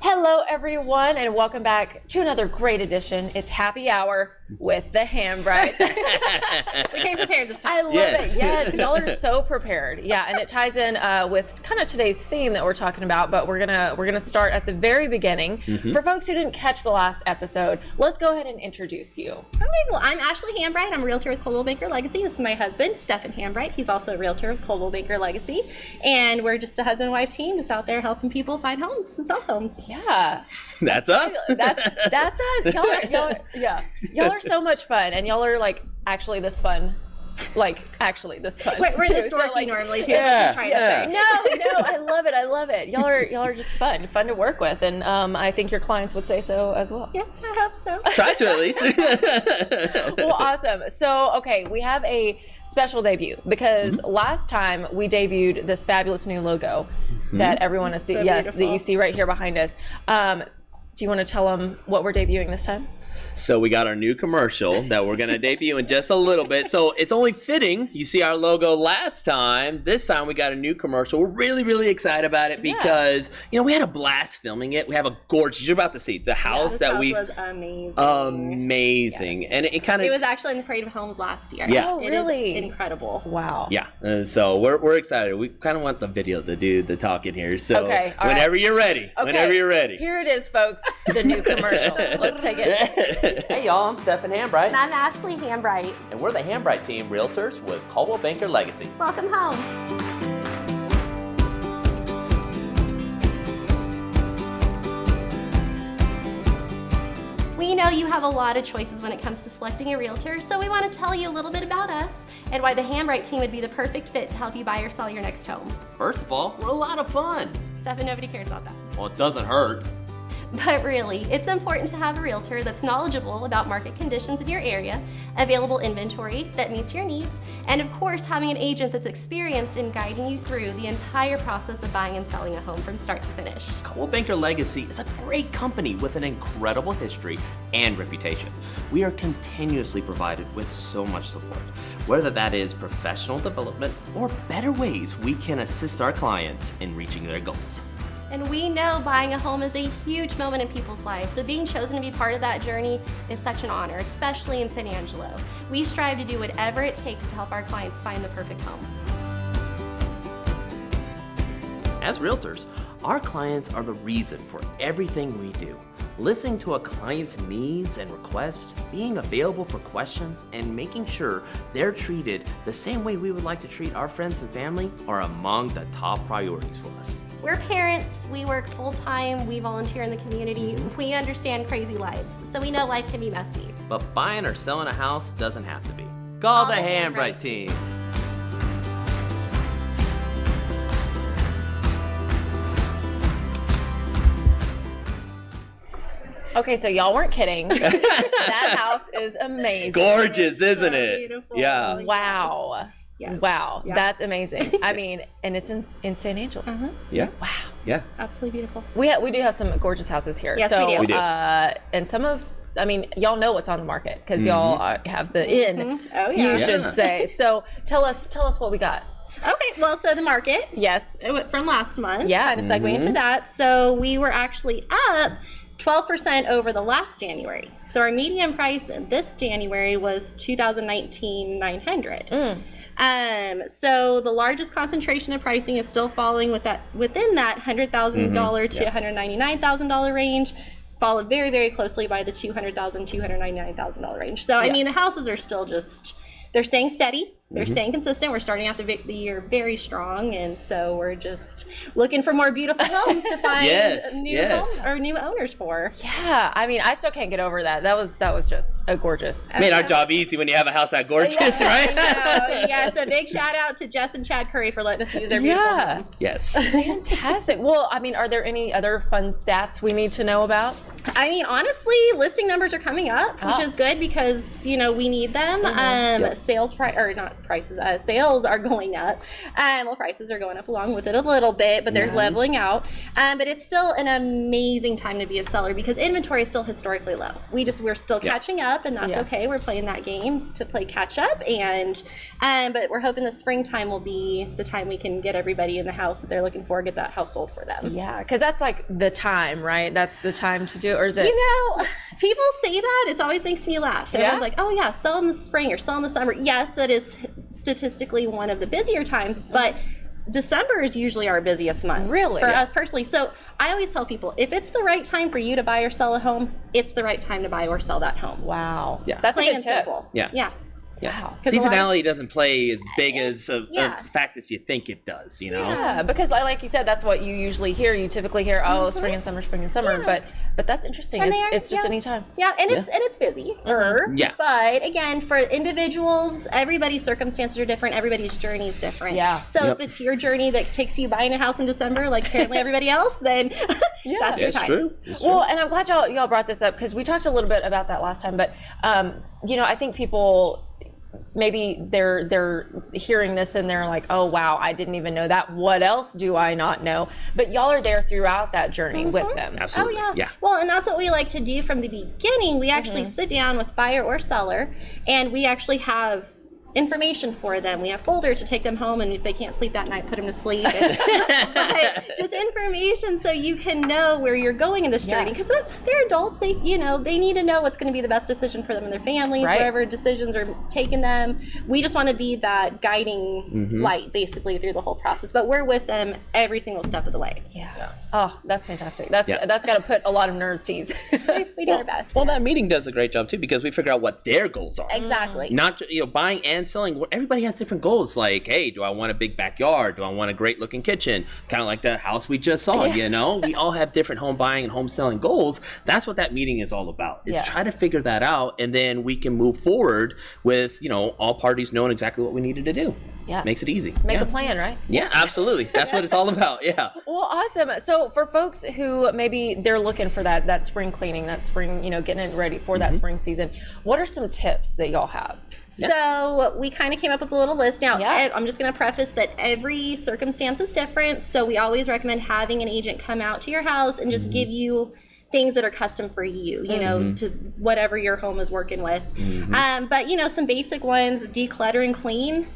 Hello, everyone, and welcome back to another great edition. It's Happy Hour with the Hambrights. We came prepared this time. I love it. Yes, y'all are so prepared. Yeah, and it ties in with kind of today's theme that we're talking about. But we're gonna start at the very beginning. For folks who didn't catch the last episode, let's go ahead and introduce you. Okay, well, I'm Ashley Hambright. I'm a realtor with Coldwell Banker Legacy. This is my husband, Stephen Hambright. He's also a realtor with Coldwell Banker Legacy, and we're just a husband and wife team just out there helping people find homes and sell homes. Yeah, that's us. That's us. Y'all are so much fun, and y'all are like actually this fun. Like actually this fun. We're this dorky normally too. Yeah, trying to say. No, I love it. Y'all are just fun to work with, and I think your clients would say so as well. Yeah, I hope so. Try to at least. Well, awesome. So, okay, we have a special debut because last time we debuted this fabulous new logo that everyone has seen. Yes, that you see right here behind us. Do you want to tell them what we're debuting this time? So we got our new commercial that we're going to debut in just a little bit. So it's only fitting. You see our logo last time. This time we got a new commercial. We're really, really excited about it because, we had a blast filming it. We have a gorgeous, you're about to see the house was amazing. Amazing. Yes. And it kind of. It was actually in the Parade of Homes last year. Yeah. Oh, really? It is incredible. Wow. Yeah. So we're excited. We kind of want the video to do the talking here. So okay, whenever you're ready. Okay. Whenever you're ready. Here it is, folks. The new commercial. Let's take it. Hey y'all, I'm Stephen Hambright. And I'm Ashley Hambright. And we're the Hambright team realtors with Coldwell Banker Legacy. Welcome home. We know you have a lot of choices when it comes to selecting a realtor, so we want to tell you a little bit about us and why the Hambright team would be the perfect fit to help you buy or sell your next home. First of all, we're a lot of fun. Stephen, nobody cares about that. Well, it doesn't hurt. But really, it's important to have a realtor that's knowledgeable about market conditions in your area, available inventory that meets your needs, and of course, having an agent that's experienced in guiding you through the entire process of buying and selling a home from start to finish. Coldwell Banker Legacy is a great company with an incredible history and reputation. We are continuously provided with so much support, whether that is professional development or better ways we can assist our clients in reaching their goals. And we know buying a home is a huge moment in people's lives, so being chosen to be part of that journey is such an honor, especially in San Angelo. We strive to do whatever it takes to help our clients find the perfect home. As realtors, our clients are the reason for everything we do. Listening to a client's needs and requests, being available for questions, and making sure they're treated the same way we would like to treat our friends and family are among the top priorities for us. We're parents, we work full-time, we volunteer in the community, we understand crazy lives, so we know life can be messy. But buying or selling a house doesn't have to be. Call the Hambright team. Okay, so y'all weren't kidding. That house is amazing. Gorgeous, isn't So it? beautiful. Yeah. Wow. Yes. Wow, Yeah. that's amazing. I mean, and it's in San Angelo. Yeah. Wow. Yeah. Absolutely beautiful. We do have some gorgeous houses here. Yes, so, we do. We do. And some of, y'all know what's on the market because y'all have the in. Oh, yeah. You should say. So tell us what we got. Okay, well, so the market Yes. from last month, Yeah. kind of segue into that. So we were actually up 12% over the last January. So our median price this January was $2,019 $900. So the largest concentration of pricing is still falling within that $100,000 to $199,000 range, followed very, very closely by the $200,000 $299,000 range. So I mean, the houses are still they're staying steady. They're staying consistent. We're starting out the year very strong, and so we're just looking for more beautiful homes to find new owners for. Yeah, I still can't get over that. That was just a gorgeous. Made our job easy when you have a house that gorgeous, right? Yes, a big shout out to Jess and Chad Curry for letting us use their beautiful home. Yes. Fantastic. Well, are there any other fun stats we need to know about? Honestly, listing numbers are coming up, which is good because we need them. Sales price, or not prices, sales are going up. Well, prices are going up along with it a little bit, but they're leveling out. But it's still an amazing time to be a seller because inventory is still historically low. We're still catching up, and that's okay. We're playing that game to play catch up, and but we're hoping the springtime will be the time we can get everybody in the house that they're looking for, get that house sold for them. Yeah, because that's like the time, right? That's the time to do it, or is it? You know, people say that. It always makes me laugh. Everyone's like, oh yeah, sell in the spring or sell in the summer. Yes, that is statistically one of the busier times, but December is usually our busiest month. Really? For us personally. So I always tell people, if it's the right time for you to buy or sell a home, it's the right time to buy or sell that home. Wow. Yeah. That's Plain a good and tip. simple. Yeah. Yeah. Wow. Seasonality doesn't play as big as a fact as you think it does, you know? Yeah, because like you said, that's what you usually hear. You typically hear, spring and summer, but that's interesting. It's just any time. Yeah, and it's busy. Yeah. But again, for individuals, everybody's circumstances are different. Everybody's journey is different. Yeah. So if it's your journey that takes you buying a house in December, like apparently everybody else, then that's your time. True. Well, and I'm glad y'all brought this up because we talked a little bit about that last time. But I think people, maybe they're hearing this and they're like, oh wow, I didn't even know that. What else do I not know? But y'all are there throughout that journey with them. Absolutely. Oh yeah. Well, and that's what we like to do from the beginning. We actually sit down with buyer or seller, and we actually have information for them. We have folders to take them home, and if they can't sleep that night, put them to sleep. But just information so you can know where you're going in this journey, because they're adults. They need to know what's going to be the best decision for them and their families, whatever decisions are taking them. We just want to be that guiding light basically through the whole process, but we're with them every single step of the way. Yeah. Oh, that's fantastic. That's got to put a lot of nerves to ease. We do our best. Well, that meeting does a great job too, because we figure out what their goals are. Exactly. Not buying and selling. Everybody has different goals. Like, hey, do I want a big backyard? Do I want a great looking kitchen? Kind of like the house we just saw. We all have different home buying and home selling goals. That's what that meeting is all about. Is try to figure that out, and then we can move forward with all parties knowing exactly what we needed to do. Yeah. Makes it easy. Make the plan, right? Yeah, absolutely. That's what it's all about. Yeah. Well, awesome. So for folks who maybe they're looking for that spring cleaning, that spring, getting it ready for that spring season, what are some tips that y'all have? So we kind of came up with a little list. Now, I'm just going to preface that every circumstance is different. So we always recommend having an agent come out to your house and just give you things that are custom for you, to whatever your home is working with. But, some basic ones, declutter and clean.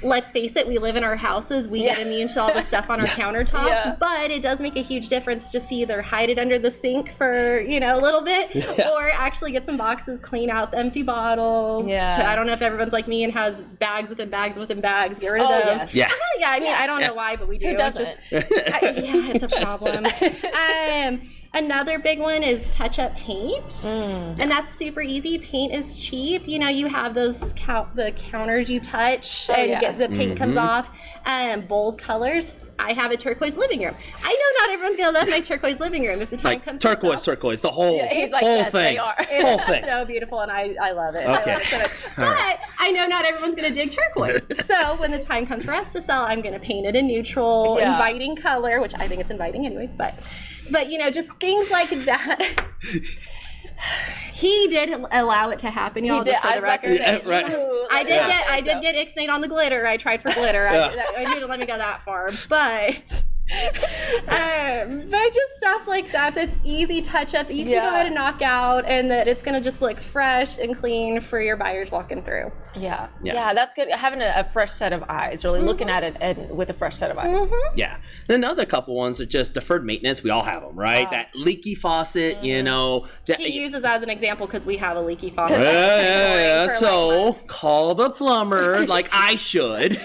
Let's face it, we live in our houses. We get immune to all the stuff on our countertops, but it does make a huge difference just to either hide it under the sink for, a little bit, or actually get some boxes, clean out the empty bottles. Yeah. I don't know if everyone's like me and has bags within bags within bags. Get rid of those. Yes. Yeah. I mean, I don't know why, but we do. Who doesn't? It's a problem. Another big one is touch-up paint, and that's super easy. Paint is cheap. You have those the counters you touch and get the paint comes off. Bold colors. I have a turquoise living room. I know not everyone's gonna love my turquoise living room. If the time comes, turquoise, the whole he's like, whole yes, thing. They are. It's so beautiful, and I love it. Okay. I love it so much. But I know not everyone's gonna dig turquoise. So when the time comes for us to sell, I'm gonna paint it a neutral, inviting color, which I think it's inviting anyways. But just things like that. He did allow it to happen. He did. I was about to say, I did get ixnayed on the glitter. I tried for glitter. I didn't let me go that far, but just stuff like that's easy touch up, easy to go ahead and knock out, and that it's gonna just look fresh and clean for your buyers walking through. Yeah, that's good. Having a fresh set of eyes, really looking at it and with a fresh set of eyes. Yeah. Then another couple ones are just deferred maintenance. We all have them, right? That leaky faucet, He uses as an example because we have a leaky faucet. So call the plumber, like I should,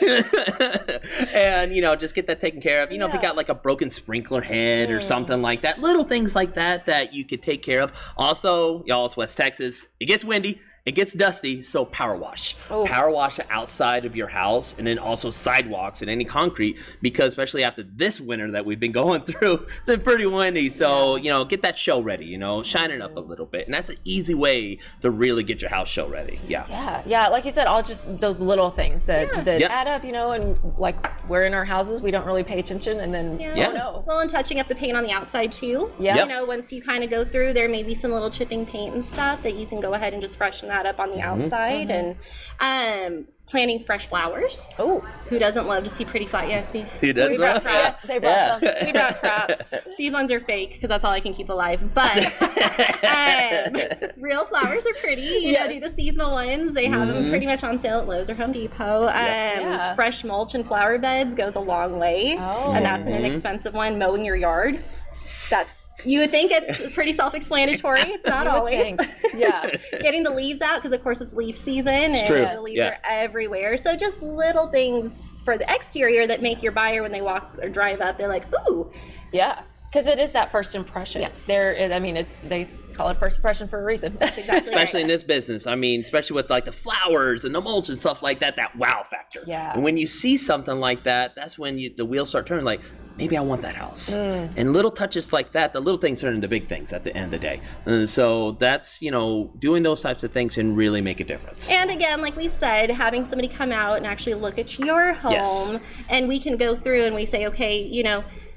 and just get that taken care of. If you got like a broken sprinkler head or something like that, little things like that you could take care of. Also, y'all, it's West Texas. It gets windy. It gets dusty, so power wash. Power wash the outside of your house, and then also sidewalks and any concrete, because especially after this winter that we've been going through, it's been pretty windy. So, get that show ready, shine it up a little bit. And that's an easy way to really get your house show ready. Yeah. Like you said, all just those little things that add up, and like we're in our houses, we don't really pay attention, and then, Well, and touching up the paint on the outside too. Once you kind of go through, there may be some little chipping paint and stuff that you can go ahead and just freshen that that up on the outside, and planting fresh flowers. Oh, who doesn't love to see pretty flowers? Yeah, see, He does we brought that? crops. they brought them. We brought crops. These ones are fake because that's all I can keep alive. But real flowers are pretty. You know, do the seasonal ones. They have them pretty much on sale at Lowe's or Home Depot. Fresh mulch and flower beds goes a long way, and that's an inexpensive one. Mowing your yard. You would think it's pretty self-explanatory. It's not always. Yeah. Getting the leaves out because, of course, it's leaf season and true. the leaves are everywhere. So just little things for the exterior that make your buyer, when they walk or drive up, they're like, ooh. Yeah. Because it is that first impression. Yes. They call it first impression for a reason. Exactly. Especially in this business. I mean, especially with like the flowers and the mulch and stuff like that, that wow factor. Yeah. And when you see something like that, that's when the wheels start turning like, maybe I want that house. And little touches like that, the little things turn into big things at the end of the day. And so that's, doing those types of things can really make a difference. And again, like we said, having somebody come out and actually look at your home, and we can go through and we say, okay,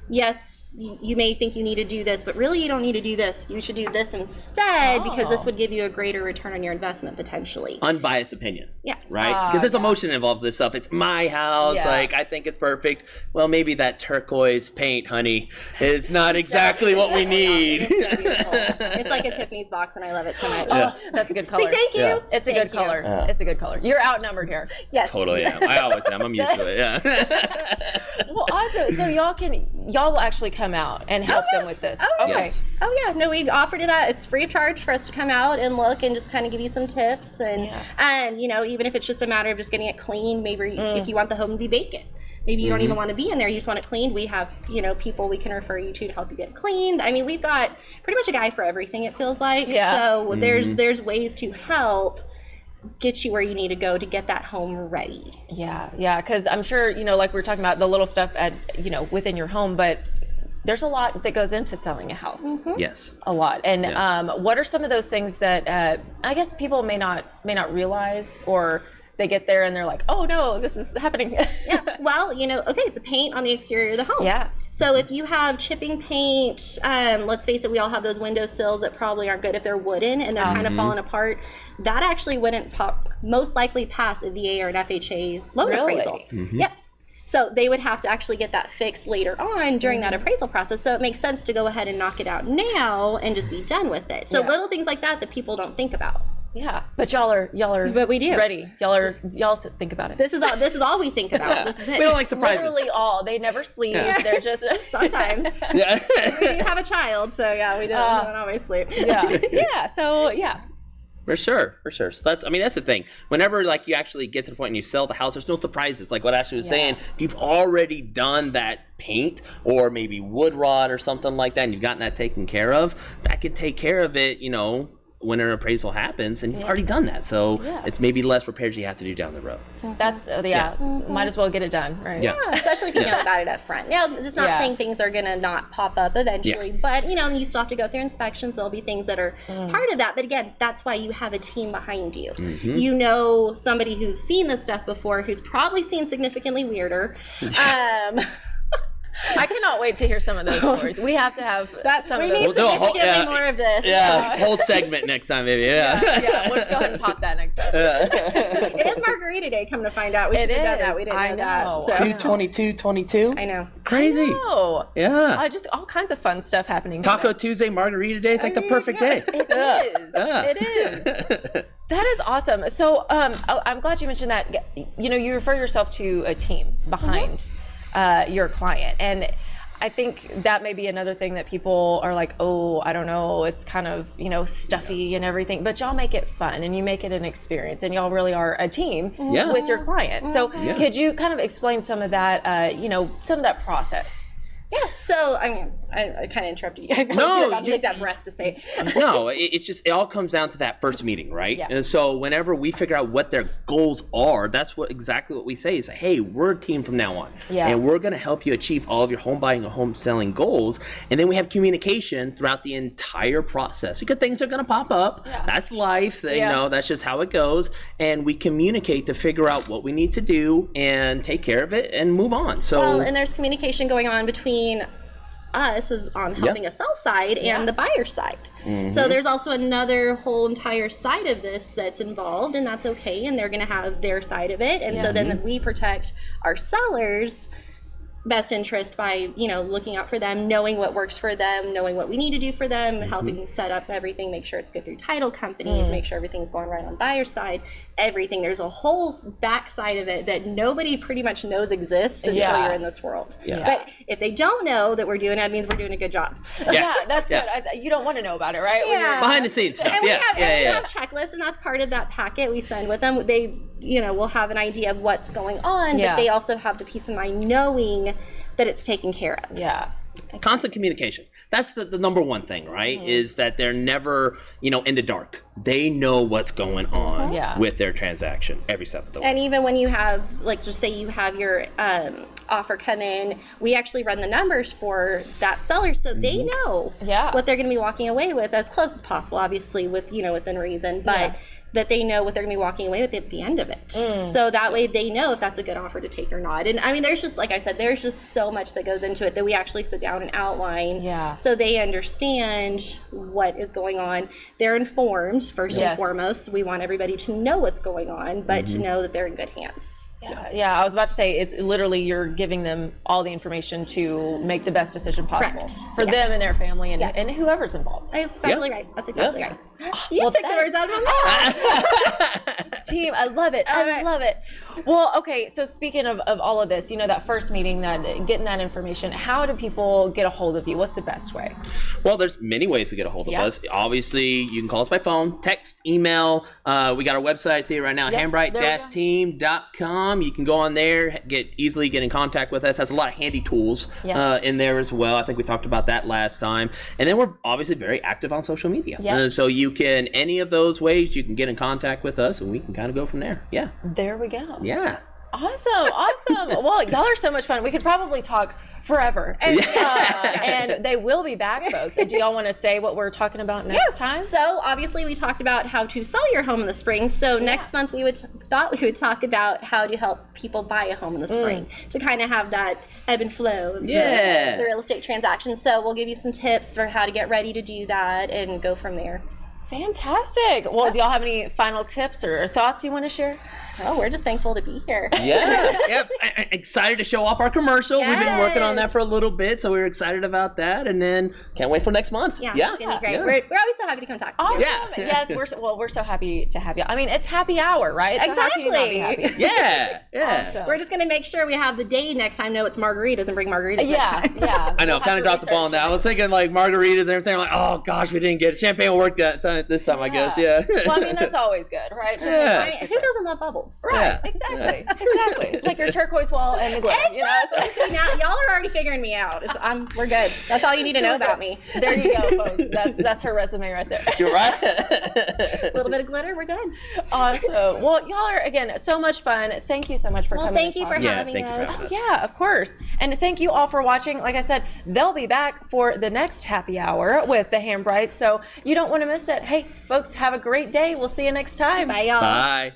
yes, you may think you need to do this, but really you don't need to do this. You should do this instead because this would give you a greater return on your investment potentially. Unbiased opinion. Yeah. Right? Because there's emotion involved with this stuff. It's my house. Yeah. Like, I think it's perfect. Well, maybe that turquoise paint, honey, is not exactly what we need. It's so beautiful. It's like a Tiffany's box, and I love it so much. Oh, that's a good color. Say thank you. Yeah. It's a good color. It's a good color. You're outnumbered here. Yes. Totally am. I always am. I'm used to it. Yeah. Well, awesome. So y'all will actually come out and help them with this. Oh, okay. Yes. Oh yeah, no, we offer to that. It's free of charge for us to come out and look and just kind of give you some tips, and even if it's just a matter of just getting it cleaned, maybe if you want the home to be vacant, maybe you don't even want to be in there, you just want it cleaned. We have people we can refer you to help you get it cleaned. I mean, we've got pretty much a guy for everything, it feels like. Yeah. So there's ways to help get you where you need to go to get that home ready. Yeah, because I'm sure like we were talking about the little stuff at within your home, but there's a lot that goes into selling a house. Yes. A lot. And what are some of those things that I guess people may not realize, or they get there and they're like, oh no, this is happening. Yeah. Well, okay, the paint on the exterior of the home. Yeah. So if you have chipping paint, let's face it, we all have those windowsills that probably aren't good if they're wooden and they're kind of falling apart. That actually wouldn't most likely pass a VA or an FHA loan appraisal. Yep. So they would have to actually get that fixed later on during that appraisal process. So it makes sense to go ahead and knock it out now and just be done with it. So little things like that people don't think about. Yeah, but y'all are But we do. ready. Y'all think about it. This is all we think about. This is it. We don't like surprises. Literally all. They never sleep. Yeah. They're just Sometimes. Yeah. We do have a child, so yeah, we don't always sleep. yeah. So yeah. For sure. So that's the thing. Whenever you actually get to the point and you sell the house, there's no surprises. Like what Ashley was saying, if you've already done that paint or maybe wood rot or something like that and you've gotten that taken care of, that can take care of it, when an appraisal happens, and you've already done that. So it's maybe less repairs you have to do down the road. That's might as well get it done, right? Yeah. Especially if you know about it up front. Now, it's not saying things are going to not pop up eventually, but you still have to go through inspections. There'll be things that are part of that. But again, that's why you have a team behind you. Somebody who's seen this stuff before, who's probably seen significantly weirder. I cannot wait to hear some of those stories. We have to have some of those. We need significantly more of this. Yeah, whole segment next time, maybe. Yeah, we'll just go ahead and pop that next time. It is Margarita Day, come to find out. We should have done that. We didn't know that. So. 2/22/22. I know. Crazy. Yeah. Just all kinds of fun stuff happening. Taco Tuesday, Margarita Day is like the perfect day. It is. It is. That is awesome. So I'm glad you mentioned that. You refer yourself to a team behind your client, and I think that may be another thing that people are like, oh, I don't know, it's kind of stuffy and everything, but y'all make it fun and you make it an experience, and y'all really are a team with your client. So could you kind of explain some of that some of that process? Yeah, so I kind of interrupted you. No, you're about to take that breath to say. No, it all comes down to that first meeting, right? Yeah. And so whenever we figure out what their goals are, that's exactly what we say is, hey, we're a team from now on. Yeah. And we're going to help you achieve all of your home buying and home selling goals. And then we have communication throughout the entire process, because things are going to pop up. Yeah. That's life. That's just how it goes. And we communicate to figure out what we need to do and take care of it and move on. So and there's communication going on between us as on helping a sell side and the buyer side. So there's also another whole entire side of this that's involved, and that's okay, and they're going to have their side of it. And so then we protect our sellers' best interest by, you know, looking out for them, knowing what works for them, knowing what we need to do for them, helping set up everything, make sure it's good through title companies, make sure everything's going right on buyer side, everything. There's a whole back side of it that nobody pretty much knows exists until you're in this world. But if they don't know that we're doing it, it means we're doing a good job. That's good. You don't want to know about it, right? When you're behind the scenes stuff. And we have checklists, and that's part of that packet we send with them. They, you know, will have an idea of what's going on, but they also have the peace of mind knowing that it's taken care of. Constant communication. That's the number one thing, right? Is that they're never, you know, in the dark. They know what's going on with their transaction every step of the way. And even when you have, like, just say you have your offer come in, we actually run the numbers for that seller so they know what they're going to be walking away with as close as possible, obviously, with, you know, within reason, but that they know what they're going to be walking away with at the end of it. So that way they know if that's a good offer to take or not. And I mean, there's just, like I said, there's just so much that goes into it that we actually sit down and outline so they understand what is going on. They're informed, first and foremost. We want everybody to know what's going on, but to know that they're in good hands. I was about to say, it's literally you're giving them all the information to make the best decision possible for them and their family and whoever's involved. That's exactly right. That's exactly right. You took the words out of my mouth. Team, I love it. I love it. Well, okay, so speaking of all of this, you know, that first meeting, getting that information, how do people get a hold of you? What's the best way? Well, there's many ways to get a hold of us. Obviously, you can call us by phone, text, email. We got our website here right now, Hambrights-Team.com. You can go on there, easily get in contact with us. Has a lot of handy tools in there as well. I think we talked about that last time. And then we're obviously very active on social media. So you can, any of those ways, you can get in contact with us and we can kind of go from there. There we go. Yeah. Awesome. Well, y'all are so much fun. We could probably talk forever. And they will be back, folks. Do y'all want to say what we're talking about next time? So obviously we talked about how to sell your home in the spring. So next month we thought we would talk about how to help people buy a home in the spring to kind of have that ebb and flow of the real estate transactions. So we'll give you some tips for how to get ready to do that and go from there. Fantastic. Well, do y'all have any final tips or thoughts you want to share? Oh, we're just thankful to be here. Excited to show off our commercial. We've been working on that for a little bit, so we're excited about that, and then can't wait for next month. It's gonna be great. We're always so happy to come talk. Awesome. Yes, we're so happy to have you. I mean, it's happy hour, right? So how can you not be happy? Awesome. We're just gonna make sure we have the day next time. No, it's margaritas and bring margaritas next time. I know, kind of dropped the ball on that. I was thinking like margaritas and everything. I'm like, oh gosh, we didn't get it. Champagne will work this time, I guess. Well, I mean, that's always good, right? Who doesn't love bubbles? Right. Exactly. Like your turquoise wall and the glitter. You know, now y'all are already figuring me out. We're good. That's all you need to know about me. There you go, folks. That's her resume right there. You're right. A little bit of glitter, we're done. Awesome. Well, y'all are again so much fun. Thank you so much for coming. Thank you for having us. Yeah, of course. And thank you all for watching. Like I said, they'll be back for the next happy hour with the Hambrights, so you don't want to miss it. Hey, folks, have a great day. We'll see you next time. Bye, y'all. Bye.